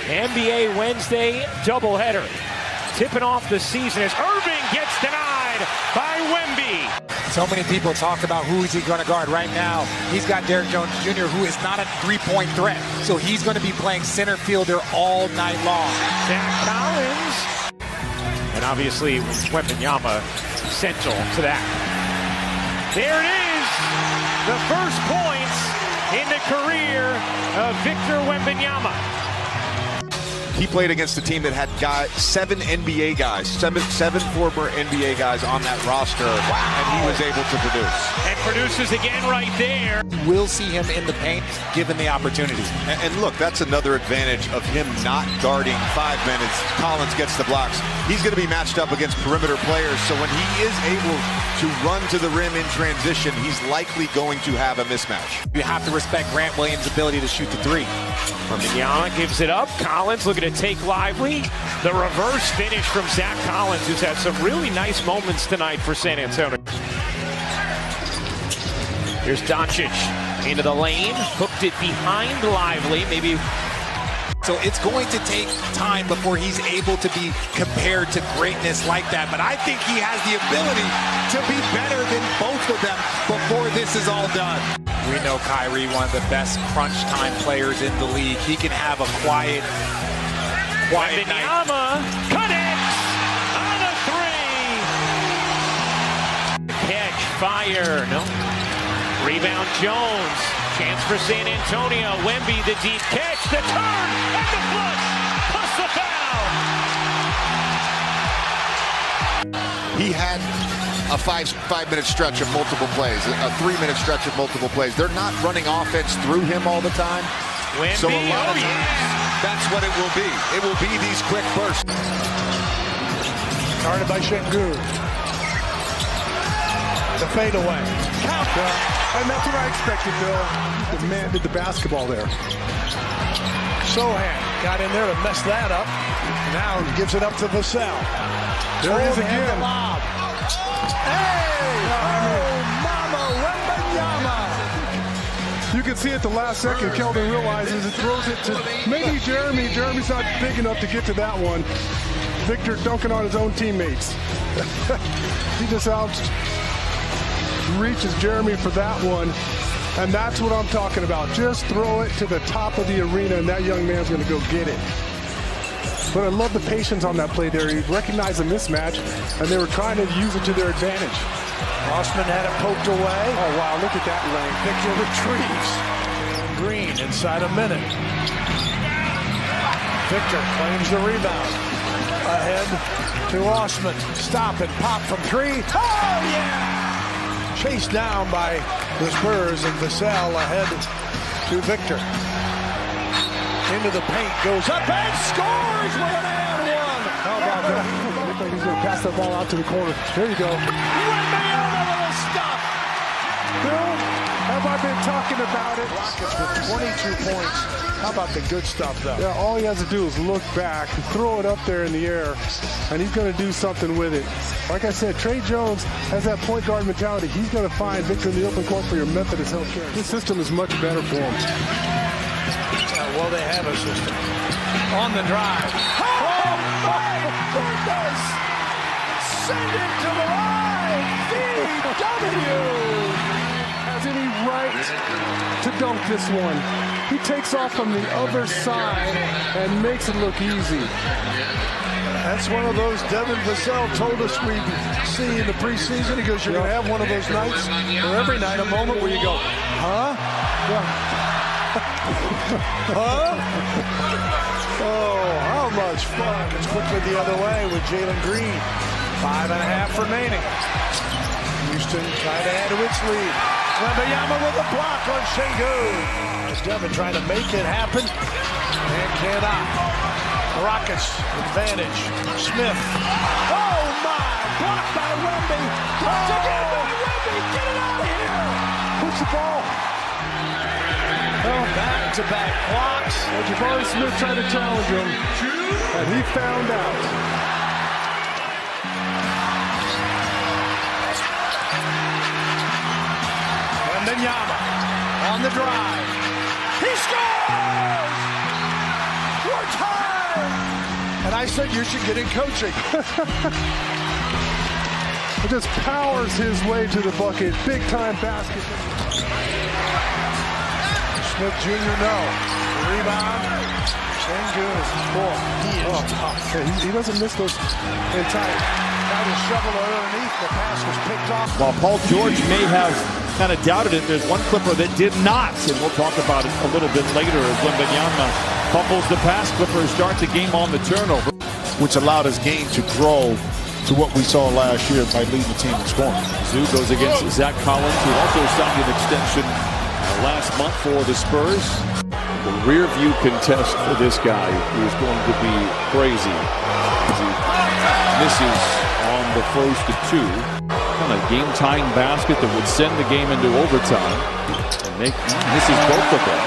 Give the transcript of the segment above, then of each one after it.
NBA Wednesday doubleheader. Tipping off the season as Irving gets denied by Wemby. So many people talk about who is he going to guard right now. He's got Derrick Jones Jr., who is not a three-point threat. So he's going to be playing center fielder all night long. Zach Collins. And obviously Wembanyama central to that. There it is. The first points in the career of Victor Wembanyama. He played against a team that had seven NBA guys, seven former NBA guys on that roster, and he was able to produce. And produces again right there. We'll see him in the paint given the opportunity. And look, that's another advantage of him not guarding 5 minutes. Collins gets the blocks. He's going to be matched up against perimeter players, so when he is able to run to the rim in transition, he's likely going to have a mismatch. You have to respect Grant Williams' ability to shoot the three. Wembanyama gives it up. Collins looking to take Lively. The reverse finish from Zach Collins, who's had some really nice moments tonight for San Antonio. Here's Doncic into the lane. Hooked it behind Lively. Maybe. So it's going to take time before he's able to be compared to greatness like that. But I think he has the ability to be better than both of them before this is all done. We know Kyrie, one of the best crunch time players in the league. He can have a quiet night. Wembanyama connects on a three. Catch, fire, no. Rebound Jones. Chance for San Antonio. Wemby, the deep catch, the turn, and the flush. Plus the foul. He had a five-minute stretch of multiple plays, a 3-minute stretch of multiple plays. They're not running offense through him all the time. Wemby, So a lot of times, that's what it will be. It will be these quick bursts. Guarded by Şengün. The fadeaway. Counter. And that's what I expected, Bill. He demanded the basketball there. Sohan got in there to mess that up. Now he gives it up to Vassell. There he is again. Hey! Oh, Mama Wembanyama! You can see at the last second, Keldon realizes it, throws it to maybe Jeremy. Jeremy's not big enough to get to that one. Victor dunking on his own teammates. He just reaches Jeremy for that one, and that's what I'm talking about. Just throw it to the top of the arena, and that young man's going to go get it. But I love the patience on that play there. He recognized a mismatch, and they were trying to use it to their advantage. Osman had it poked away. Oh, wow, look at that lane. Victor retrieves. Green inside a minute. Victor claims the rebound. Ahead to Osman. Stop and pop from three. Oh, yeah! Chased down by the Spurs, and Vassell ahead to Victor. Into the paint, goes up and scores with an and one. How about that? Looks like he's going to pass that ball out to the corner. There you go. Wembanyama little stuff. Bill, have I been talking about it? Rockets with 22 points. How about the good stuff, though? Yeah, all he has to do is look back, throw it up there in the air, and he's going to do something with it. Like I said, Trey Jones has that point guard mentality. He's going to find Victor in the open court for your Methodist healthcare. This system is much better for him. Well, they have a system. On the drive. Oh, my goodness! Send it to the line! VW! Has any right to dunk this one. He takes off from the other side and makes it look easy. That's one of those Devin Vassell told us we'd see in the preseason. He goes, you're going to have one of those nights, or every night, a moment where you go, huh? Huh? Oh, how much fun. It's quickly the other way with Jalen Green. 5.5 remaining. Houston trying to add to its lead. Wembanyama with a block on Şengün. Devin trying to make it happen and cannot. Rockets advantage. Smith. Oh my! Blocked by Wemby. Blocked again by Wemby. Get it out of here! Push the ball. Well, back-to-back blocks. Well, Jabari Smith tried to challenge him, and he found out. Wembanyama on the drive. He scores! What overtime! And I said you should get in coaching. He just powers his way to the bucket. Big time basket. Smith Jr. no. Rebound. Sengun. Boy, he is tough. Yeah, he doesn't miss those in time. Tried to shovel it underneath. The pass was picked off. While Paul George may have kind of doubted it, there's one Clipper that did not, and we'll talk about it a little bit later as Wembanyama fumbles the pass. Clippers start the game on the turnover, which allowed his game to grow to what we saw last year by leading the team in scoring. Zoo goes against Zach Collins, who also signed an extension last month for the Spurs. The rear view contest for this guy is going to be crazy. He misses on the first of two. Kind of game-tying basket that would send the game into overtime. And misses both of them.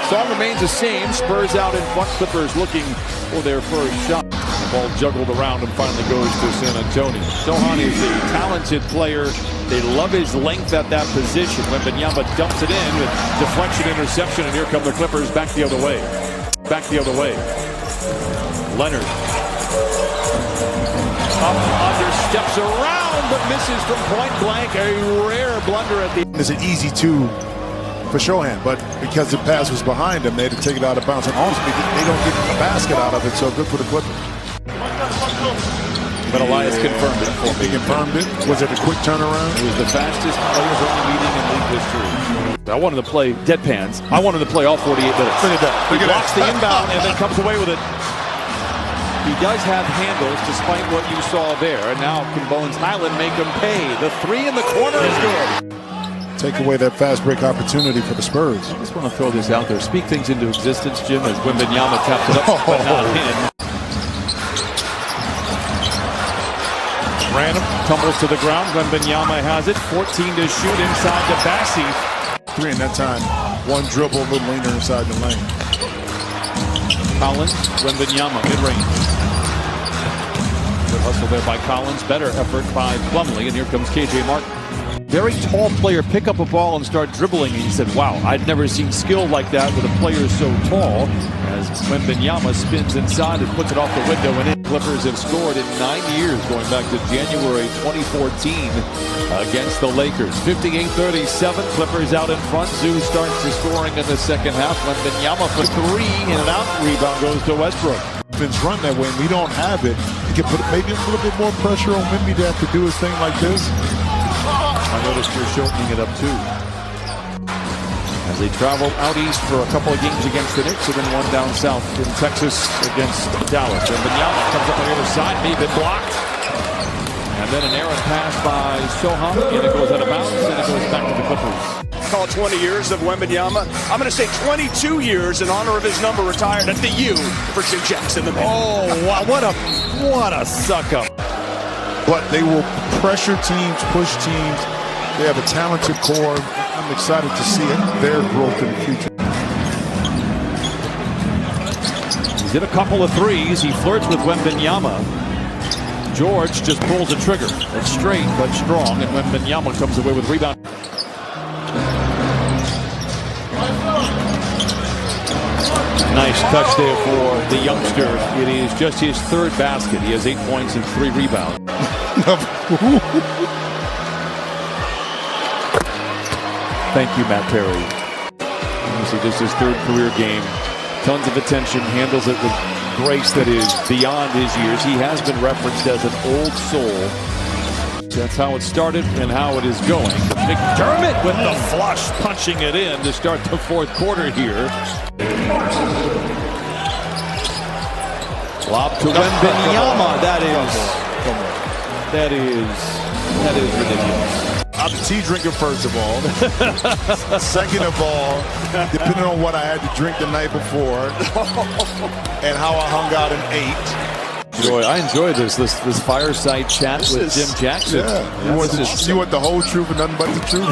Song remains the same. Spurs out in front. Clippers looking for their first shot. The ball juggled around and finally goes to San Antonio. Sohan is a talented player. They love his length at that position. Wembanyama dumps it in with deflection, interception, and here come the Clippers back the other way. Back the other way. Leonard. Up under, steps around, but misses from point blank. A rare blunder at the end. It's an easy two for Sohan, but because the pass was behind him, they had to take it out of bounds. And ultimately, they don't get the basket out of it, so good for the Clippers. But Elias confirmed it for me. He confirmed it. Was it a quick turnaround? It was the fastest players-only meeting in league history. I wanted to play deadpans. I wanted to play all 48 minutes. Look at that. He blocks the inbound and then comes away with it. He does have handles, despite what you saw there. And now can Bones Highland make him pay? The three in the corner is good. Take away that fast break opportunity for the Spurs. I just want to throw this out there. Speak things into existence, Jim, as Wembanyama taps it up, but not in. Random tumbles to the ground. Wembanyama has it. 14 to shoot inside to Bassi. Three in that time. One dribble, a little leaner inside the lane. Collins, Wembanyama, mid-range. Good hustle there by Collins. Better effort by Plumlee, and here comes KJ Martin. Very tall player pick up a ball and start dribbling, and he said, wow, I'd never seen skill like that with a player so tall. As Wembanyama spins inside and puts it off the window and in. Clippers have scored in 9 years, going back to January 2014 against the Lakers. 58-37, Clippers out in front. Zoo starts the scoring in the second half. Wembanyama for three, in and out. Rebound goes to Westbrook. Offense run that way, and we don't have it. You can put maybe a little bit more pressure on Wemby to have to do his thing like this. I noticed you're shortening it up too. As they travel out east for a couple of games against the Knicks, and then one down south in Texas against Dallas. And Wembanyama comes up on the other side, may have been blocked. And then an errant pass by Sohan, and it goes out of bounds, and it goes back to the Clippers. Call 20 years of Wembanyama. I'm going to say 22 years in honor of his number retired at the U for Jim Jackson. Oh, wow, what a suck up. But they will pressure teams, push teams. They have a talented core. I'm excited to see their growth in the future. He's hit a couple of threes. He flirts with Wembanyama. George just pulls the trigger. It's straight but strong, and Wembanyama comes away with rebound. Nice touch there for the youngster. It is just his third basket. He has 8 points and 3 rebounds. Thank you, Matt Perry. Obviously, this is his third career game. Tons of attention, handles it with grace that is beyond his years. He has been referenced as an old soul. That's how it started and how it is going. McDermott with the flush, punching it in to start the fourth quarter here. Lob to Wembanyama. That is ridiculous. I'm a tea drinker, first of all. Second of all, depending on what I had to drink the night before and how I hung out and ate. I enjoy this fireside chat with Jim Jackson. Yeah. You want the whole truth and nothing but the truth?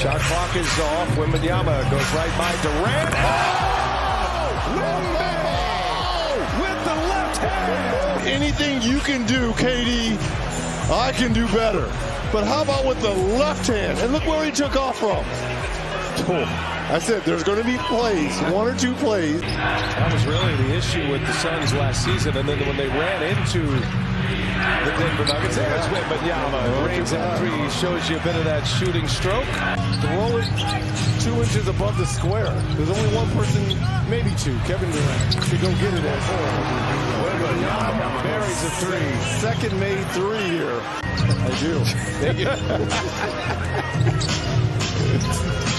Shot clock is off. Wembanyama goes right by Durant. With the left hand. Anything you can do, KD, I can do better. But how about with the left hand? And look where he took off from. I said there's going to be plays, 1 or 2 plays. That was really the issue with the Suns last season, and then when they ran into the Denver Nuggets, there's Wembanyama. Rains at 3, shows you a bit of that shooting stroke. Throw it 2 inches above the square. There's only one person, maybe 2, Kevin Durant, to go get it at 4. Wembanyama buries a 3. Second made 3 here. I do.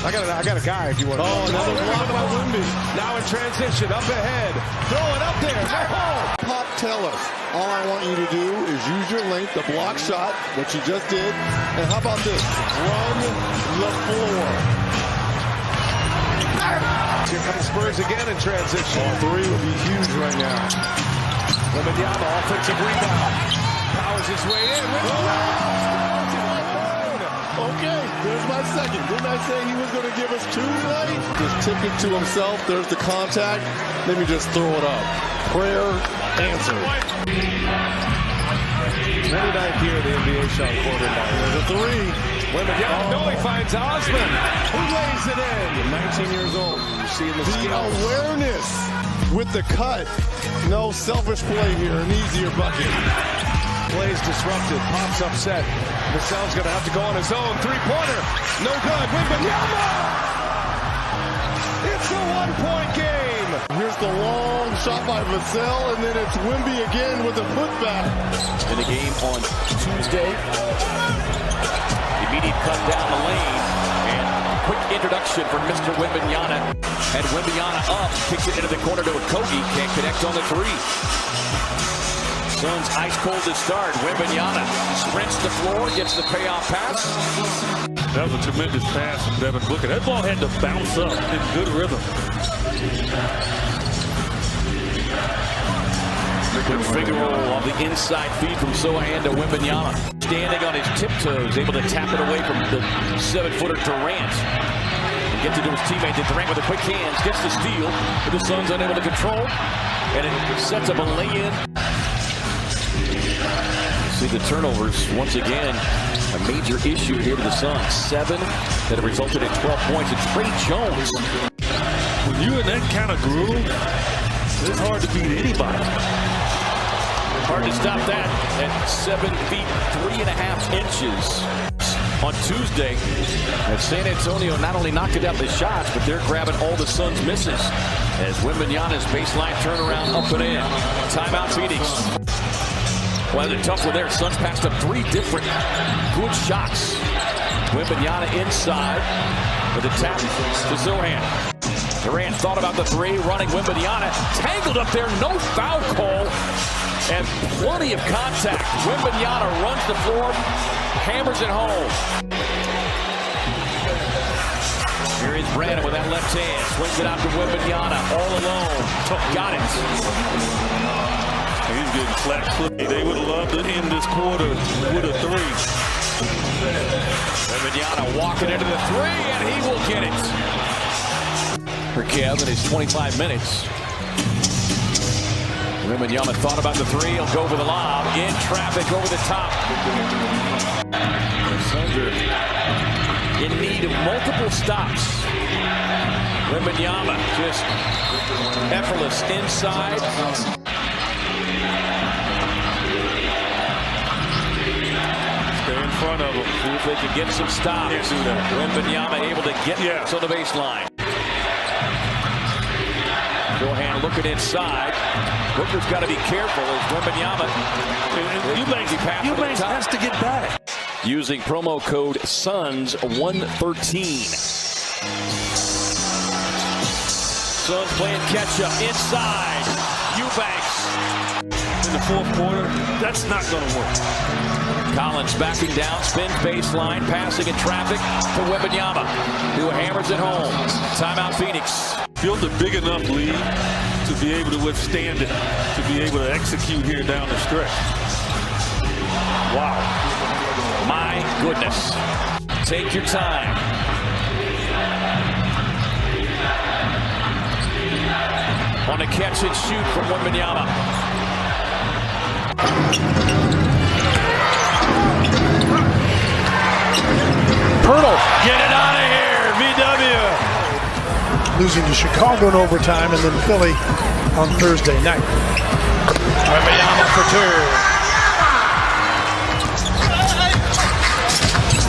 I got a guy if you want to. Oh, another block by Wemby. Now in transition, up ahead. Throw it up there. No! Pop, tell us. All I want you to do is use your length, the block shot, what you just did. And how about this? Run the floor. Here come the Spurs again in transition. 3 would be huge right now. Wembanyama, offensive rebound. Powers his way in. Okay, there's my second. Didn't I say he was going to give us 2 tonight? Just tip it to himself. There's the contact. Let me just throw it up. Prayer answered. 29th year of the NBA shot quarter now. There's a 3. Wembanyama, he finds Osman. Who lays it in? 19 years old. You see him The awareness with the cut. No selfish play here. An easier bucket. Plays disrupted. Pops upset. Vassell's going to have to go on his own. 3-pointer. No good. Wembanyama! It's a 1-point game. Here's the long shot by Vassell, and then it's Wemby again with a putback. In the game on Tuesday. Immediate cut down the lane. And quick introduction for Mr. Wembanyama. And Wembanyama up. Kicks it into the corner to Okogie. Can't connect on the 3. Suns ice cold to start. Wembanyama sprints the floor, gets the payoff pass. That was a tremendous pass from Devin Booker. That ball had to bounce up in good rhythm. Good finger roll on the inside feed from Sohan to Wembanyama. Standing on his tiptoes, able to tap it away from the 7-footer Durant. Gets it to his teammate. Durant with the quick hands, gets the steal, but the Suns unable to control. And it sets up a lay-in. See the turnovers once again, a major issue here to the Suns. 7 that have resulted in 12 points. And Trey Jones. When you're in that kind of groove, it's hard to beat anybody. Hard to stop that at 7 feet 3.5 inches. On Tuesday, and San Antonio not only knocking down the shots, but they're grabbing all the Suns' misses. As Wembanyama's baseline turnaround up and in. Timeout Phoenix. Well, they're tough one there. Suns passed up 3 different good shots. Wembanyama inside with a tap to Sohan. Durant thought about the 3, running Wembanyama. Tangled up there, no foul call. And plenty of contact. Wembanyama runs the floor, hammers it home. Here is Brandon with that left hand. Swings it out to Wembanyama, all alone. Got it. He's getting flat-footed. They would have loved to end this quarter with a 3. Wembanyama walking into the 3, and he will get it. For Kev in his 25 minutes. Wembanyama thought about the 3. He'll go for the lob. In traffic over the top. The Suns are in need of multiple stops. Wembanyama just effortless inside. Stay in front of them. See if they can get some stops. Wembanyama able to get to the baseline. Sohan looking inside. Booker's got to be careful as Wembanyama. Eubanks has to get back. Using promo code SUNS113. Suns playing catch-up inside. Eubanks. In the 4th quarter, that's not going to work. Collins backing down, spins baseline, passing in traffic to Wembanyama, who hammers it home. Timeout Phoenix. Built a big enough lead to be able to withstand it, to be able to execute here down the stretch. Wow. My goodness. Take your time. On a catch and shoot from Wembanyama. Pirtle, get it out of here, VW. losing to Chicago in overtime, and then Philly on Thursday night. Wembanyama for two.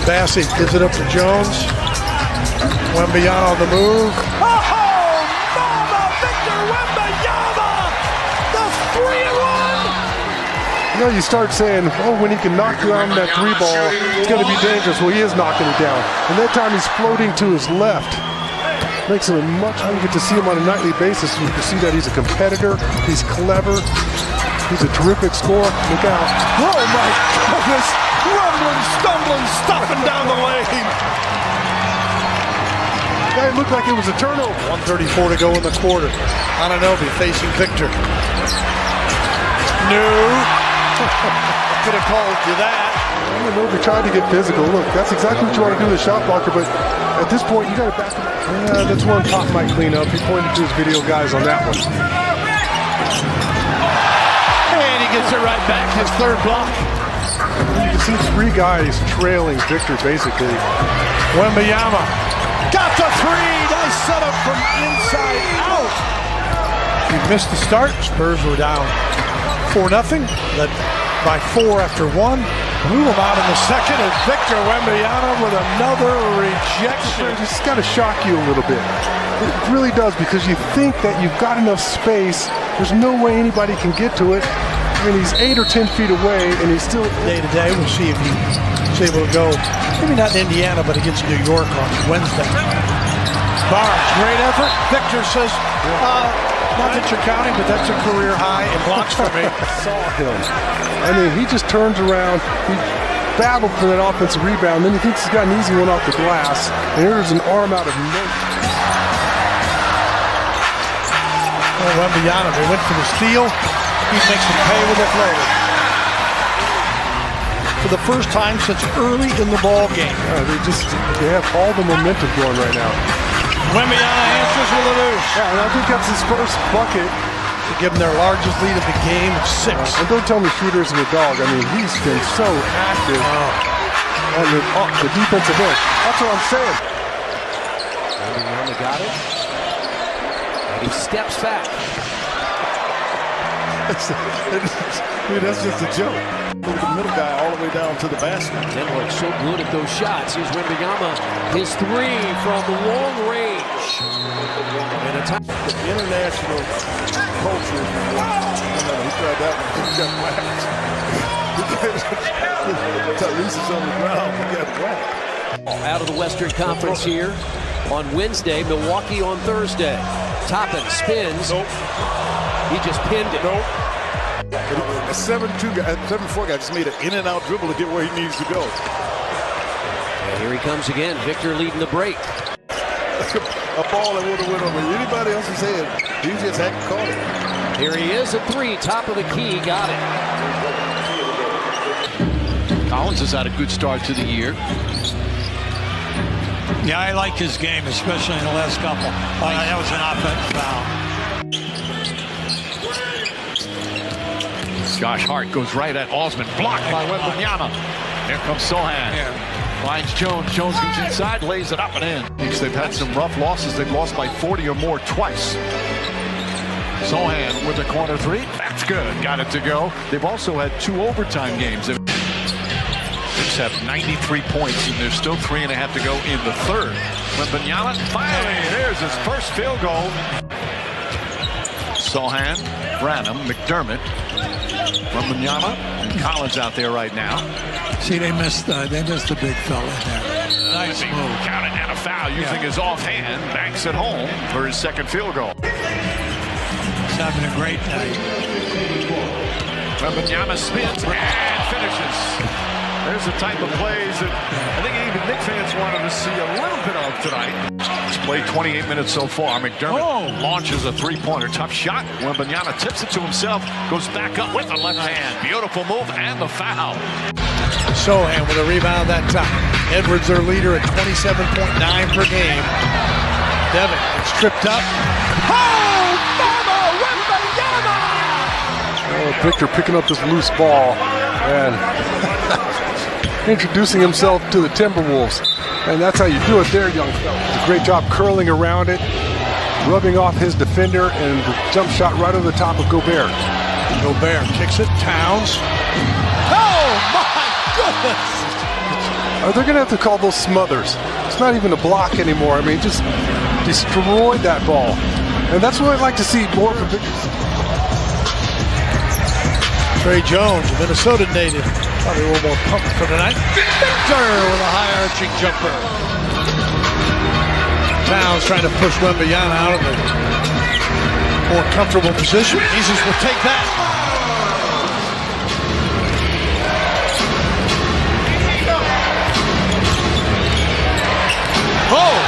Bassey gives it up to Jones. Wembanyama on the move. Oh, mama! Victor Wembanyama! The 3-1! You know, you start saying, oh, when he can knock down that three ball, it's going to be dangerous. Well, he is knocking it down. And that time he's floating to his left. Makes him much, I get to see him on a nightly basis. You can see that he's a competitor. He's clever. He's a terrific scorer. Look out. Oh, my goodness! Rumbling, stumbling, stuffing down the lane. That looked like it was a turnover. 1:34 to go in the quarter. Anunoby facing Victor. No. Could have called you that. Anunoby tried to get physical. Look, that's exactly what you want to do with a shot blocker, but at this point, you got to back him. Yeah, that's one Pop might clean up. He pointed to his video guys on that one. And he gets it right back, his third block. You can see three guys trailing Victor, basically. Wembanyama got the three. Nice setup from inside out. He missed the start. Spurs were down 4-0. Led by 4 after 1. Move him out in the second, and Victor Wembanyama with another rejection. It's got to shock you a little bit. It really does, because you think that you've got enough space. There's no way anybody can get to it. I mean, he's 8 or 10 feet away, and he's still... Day to day, we'll see if he's able to go, maybe not in Indiana, but against New York on Wednesday. Barnes, great effort. Victor says, not that you're counting, but that's a career high in blocks for me. Saw him. I mean, he just turns around. He battled for that offensive rebound. Then he thinks he's got an easy one off the glass. And here's an arm out of nowhere. Oh, Wembanyama, they went for the steal. He makes him pay with a floater. For the first time since early in the ball game. They have all the momentum going right now. Wembanyama answers with a deuce. Yeah, and I think that's his first bucket. To give them their largest lead of the game of 6. And don't tell me Schroeder's a dog. I mean, he's been so active on the defensive end. That's what I'm saying. Wembanyama got it. And he steps back. Dude, that's just a joke. Look at the middle guy all the way down to the basket. Denver so good at those shots. Here's Wembanyama. His 3 from long range. And a time. The international culture. He tried that one. He got whacked. Tyrese is on the ground. He got whacked. Out of the Western Conference here on Wednesday. Milwaukee on Thursday. Toppin spins. Nope. He just pinned it. Nope. A 7-2 guy, 7-4 guy just made an in-and-out dribble to get where he needs to go. And here he comes again. Victor leading the break. A ball that would have went over anybody else's head. He just hadn't caught it. Here he is, a 3, top of the key, got it. Collins has had a good start to the year. Yeah, I like his game, especially in the last couple. That was an offensive foul. Josh Hart goes right at Osman, blocked by Wembanyama. Here comes Sohan. Finds Jones. Jones comes inside, lays it up and in. They've had some rough losses. They've lost by 40 or more twice. Sohan with a corner 3. That's good. Got it to go. They've also had 2 overtime games. Knicks have 93 points, and there's still 3.5 to go in the third. Wembanyama, finally, there's his first field goal. Sohan, Branham, McDermott, Wembanyama, and Collins out there right now. See, they missed the big fella there. Nice move. Counted and a foul using his offhand. Banks at home for his second field goal. He's having a great night. Wembanyama spins and finishes. There's the type of plays that I think even Knicks fans wanted to see a little bit of tonight. He's played 28 minutes so far. McDermott launches a 3-pointer. Tough shot. Wembanyama tips it to himself. Goes back up with the left hand. Beautiful move and the foul. Sohan with a rebound that time. Edwards, their leader, at 27.9 per game. Devin gets tripped up. Oh, mama, Wembanyama! Oh, Victor picking up this loose ball and introducing himself to the Timberwolves. And that's how you do it there, young fella. Great job curling around it. rubbing off his defender, and the jump shot right over the top of Gobert. Gobert kicks it. Towns. Oh, my goodness! They're going to have to call those smothers. It's not even a block anymore. I mean, just destroyed that ball. And that's what I'd like to see more from Victor. Trey Jones, a Minnesota native. Probably a little more pumped for tonight. Victor with a high arching jumper. Towns trying to push Wembanyama out of a more comfortable position. Jesus will take that. Oh!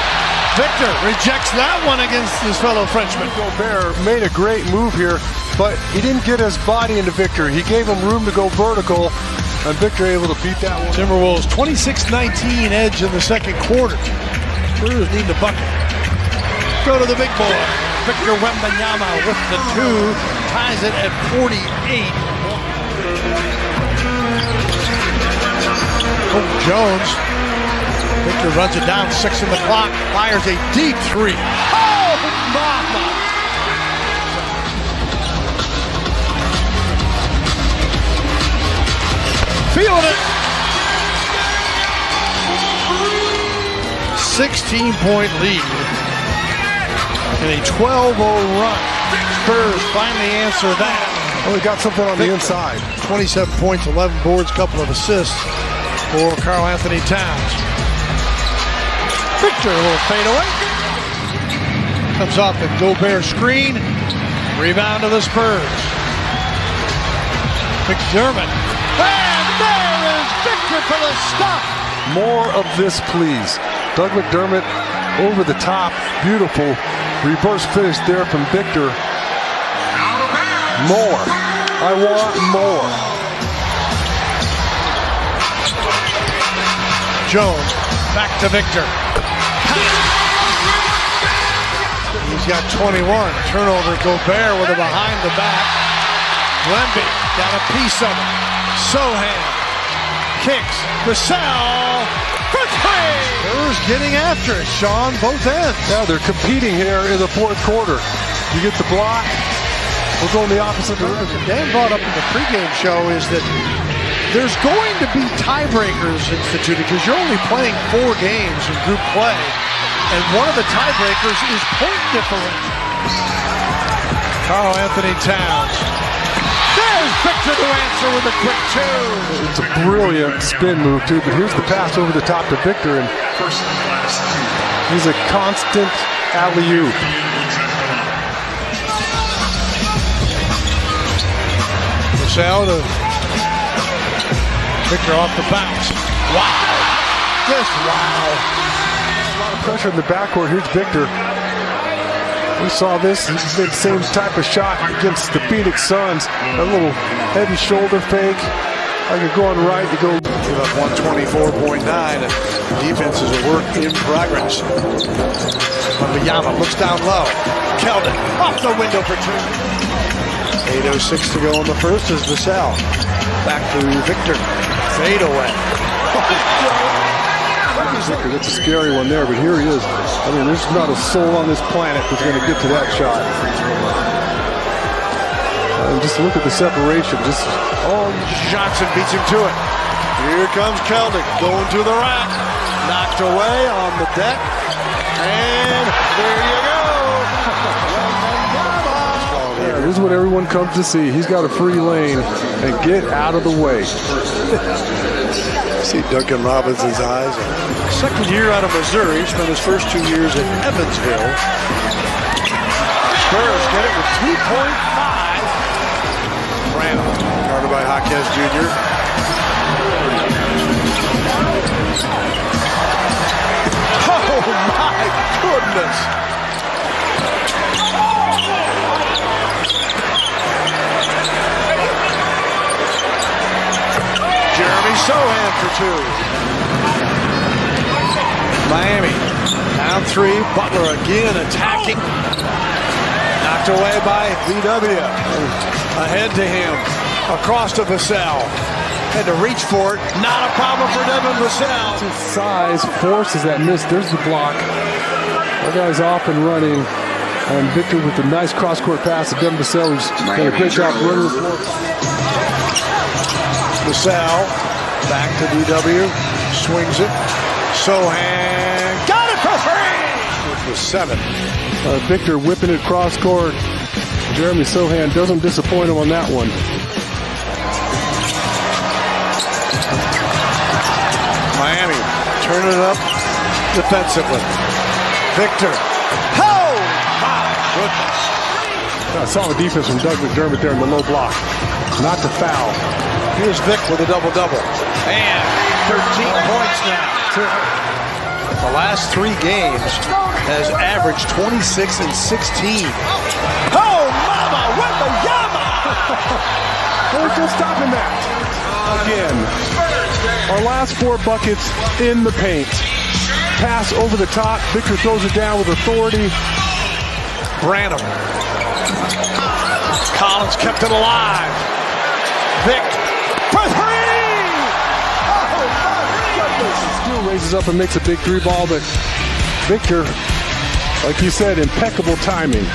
Victor rejects that one against his fellow Frenchman. Gobert made a great move here, but he didn't get his body into Victor. He gave him room to go vertical, and Victor able to beat that one. Timberwolves 26-19 edge in the second quarter. Spurs need the bucket. Go to the big boy. Victor Wembanyama with the 2, ties it at 48. Oh, Jones. Victor runs it down, 6 on the clock, fires a deep 3. Oh, mama! Feeling it! 16-point lead and a 12-0 run. Spurs finally answer that. Well, they got something on the inside. 27 points, 11 boards, couple of assists for Karl Anthony Towns. Victor, a little fadeaway. Comes off the Gobert screen. Rebound to the Spurs. McDermott. And there is Victor for the stop. More of this, please. Doug McDermott over the top. Beautiful reverse finish there from Victor. More. I want more. Jones back to Victor. He's got 21. Turnover. Gobert with a behind the back. Wemby got a piece of it. Sohan kicks. Vassell for 3. Spurs getting after it, Sean, both ends. Yeah, they're competing here in the fourth quarter. You get the block. We're going the opposite direction. Dan brought up in the pregame show is that there's going to be tiebreakers instituted because you're only playing 4 games in group play, and one of the tiebreakers is point differential. Karl Anthony Towns. There's Victor to answer with a quick 2. It's a brilliant spin move too, but here's the pass over the top to Victor, and he's a constant alley-oop. Vassell to Victor off the bounce. Wow. Just wow. A lot of pressure in the backcourt. Here's Victor. We saw this. He did the same type of shot against the Phoenix Suns. A little head and shoulder fake. Like you're going right, you go. Give up 124.9. Defense is a work in progress. Wembanyama looks down low. Keldon off the window for 2. 8:06 to go in the first is Vassell. Back to Victor. Fade away. That's a scary one there, but here he is. I mean, there's not a soul on this planet that's going to get to that shot. And just look at the separation. Johnson beats him to it. Here comes Keldon going to the rack. Knocked away on the deck. And there you go. This is what everyone comes to see. He's got a free lane, and get out of the way. See Duncan Robinson's eyes. Second year out of Missouri. Spent his first 2 years in Evansville. Spurs get it with 2.5. Brown, guarded by Jaquez Jr. Oh my goodness! Sohan for 2. Miami down 3. Butler again attacking. Knocked away by VW. Ahead to him. Across to Vassell. Had to reach for it. Not a problem for Devin Vassell. His size forces that miss. There's the block. That guy's off and running. And Victor with a nice cross-court pass to Devin Vassell, who's done a great job running the floor. Vassell back to DW, swings it. Sohan got it for three! Which was 7. Victor whipping it cross-court. Jeremy Sohan doesn't disappoint him on that one. Miami turning it up defensively. Victor. Oh, my goodness. Solid defense from Doug McDermott there in the low block. Not to foul. Here's Vic with a double-double. And 13 points now. The last 3 games has averaged 26 and 16. Oh, mama, Wembanyama! There's no stopping that. Again, our last 4 buckets in the paint. Pass over the top. Victor throws it down with authority. Branham. Collins kept it alive. Vic for 3! Oh, my goodness. Still raises up and makes a big 3 ball, but Victor, like you said, impeccable timing.